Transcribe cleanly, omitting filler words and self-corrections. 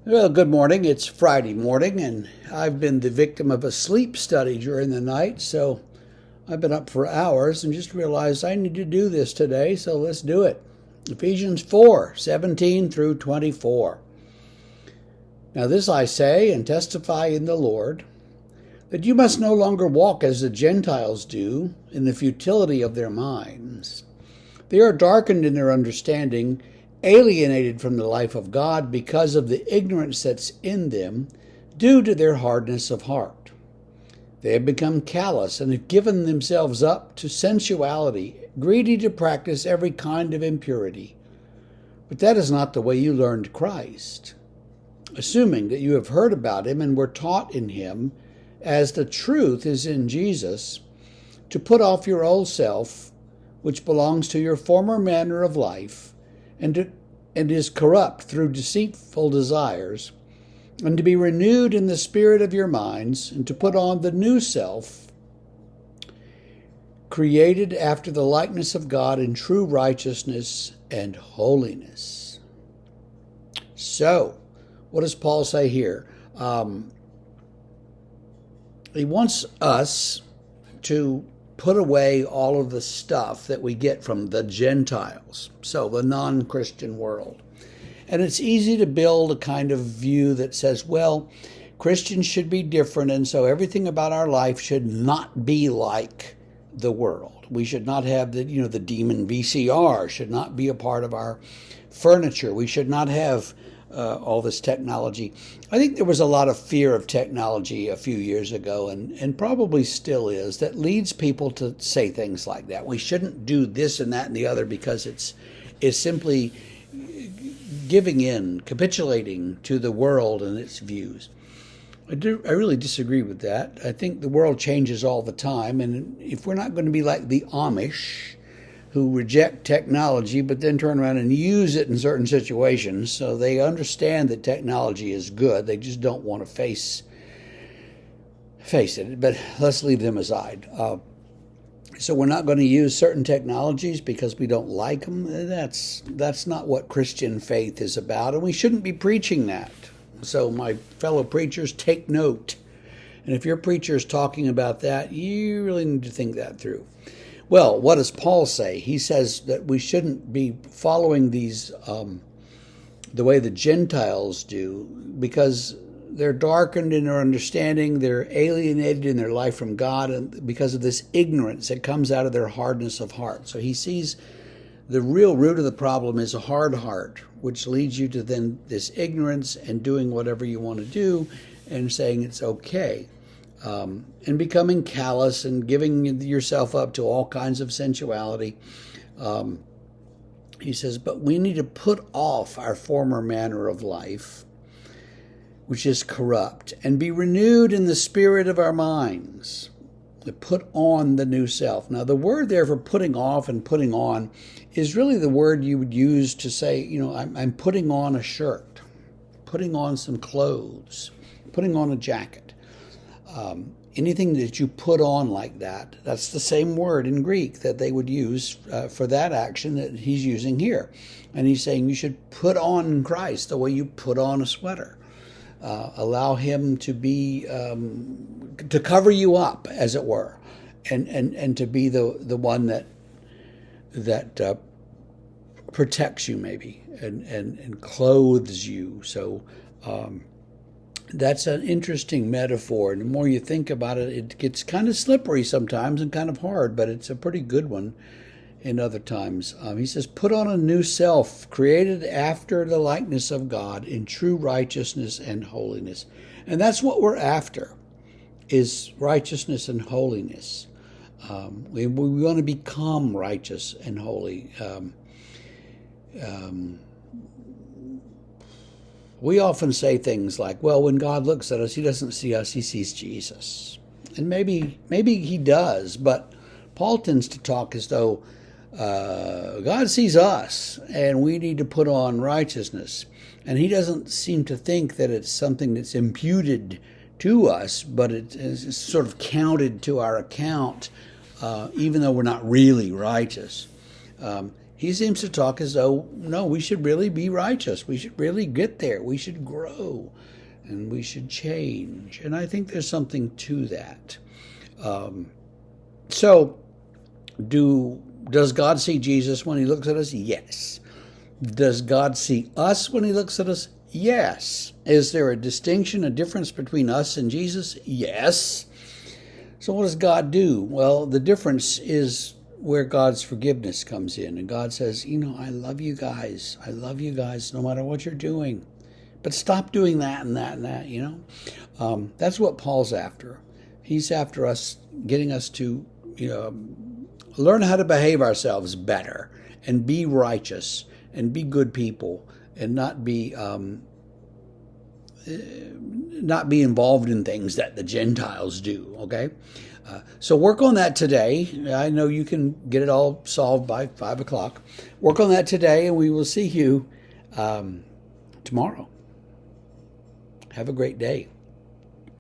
Well, good morning. It's Friday morning, and I've been the victim of a sleep study during the night, so I've been up for hours and just realized I need to do this today, so let's do it. Ephesians 4:17 through 24. Now this I say and testify in the Lord, that you must no longer walk as the Gentiles do, in the futility of their minds. They are darkened in their understanding, alienated from the life of God because of the ignorance that's in them, due to their hardness of heart. They have become callous and have given themselves up to sensuality, greedy to practice every kind of impurity. But that is not the way you learned Christ. Assuming that you have heard about him and were taught in him, as the truth is in Jesus, to put off your old self, which belongs to your former manner of life, and is corrupt through deceitful desires, and to be renewed in the spirit of your minds, and to put on the new self, created after the likeness of God in true righteousness and holiness. So, what does Paul say here? He wants us to put away all of the stuff that we get from the Gentiles, so the non-Christian world. And it's easy to build a kind of view that says, well, Christians should be different, and so everything about our life should not be like the world. We should not have the demon VCR should not be a part of our furniture. We should not have all this technology. I think there was a lot of fear of technology a few years ago, and probably still is, that leads people to say things like that. We shouldn't do this and that and the other because it's simply giving in, capitulating to the world and its views. I really disagree with that. I think the world changes all the time, and if we're not going to be like the Amish, who reject technology but then turn around and use it in certain situations, so they understand that technology is good, they just don't want to face it. But let's leave them aside. So we're not going to use certain technologies because we don't like them. That's not what Christian faith is about, and we shouldn't be preaching that. So my fellow preachers, take note. And if your preacher is talking about that, you really need to think that through. Well, what does Paul say? He says that we shouldn't be following these the way the Gentiles do, because they're darkened in their understanding, they're alienated in their life from God, and because of this ignorance that comes out of their hardness of heart. So he sees the real root of the problem is a hard heart, which leads you to then this ignorance and doing whatever you want to do and saying it's okay. And becoming callous and giving yourself up to all kinds of sensuality. He says, but we need to put off our former manner of life, which is corrupt, and be renewed in the spirit of our minds. To put on the new self. Now, the word there for putting off and putting on is really the word you would use to say, I'm putting on a shirt, putting on some clothes, putting on a jacket. Anything that you put on like that, that's the same word in Greek that they would use for that action that he's using here. And he's saying you should put on Christ the way you put on a sweater. Allow him to be, to cover you up, as it were, and to be the one that protects you maybe and clothes you. So, that's an interesting metaphor, and the more you think about it, it gets kind of slippery sometimes and kind of hard, but it's a pretty good one in other times. He says, put on a new self, created after the likeness of God in true righteousness and holiness. And that's what we're after, is righteousness and holiness. We want to become righteous and holy. We often say things like, well, when God looks at us, he doesn't see us, he sees Jesus. And maybe he does, but Paul tends to talk as though God sees us and we need to put on righteousness. And he doesn't seem to think that it's something that's imputed to us, but it is sort of counted to our account, even though we're not really righteous. He seems to talk as though, no, we should really be righteous. We should really get there. We should grow and we should change. And I think there's something to that. So, does God see Jesus when he looks at us? Yes. Does God see us when he looks at us? Yes. Is there a distinction, a difference between us and Jesus? Yes. So what does God do? Well, the difference is where God's forgiveness comes in. And God says, I love you guys. I love you guys no matter what you're doing. But stop doing that and that and that, That's what Paul's after. He's after us, getting us to, learn how to behave ourselves better and be righteous and be good people and not be involved in things that the Gentiles do, okay? So work on that today. I know you can get it all solved by 5 o'clock. Work on that today, and we will see you tomorrow. Have a great day.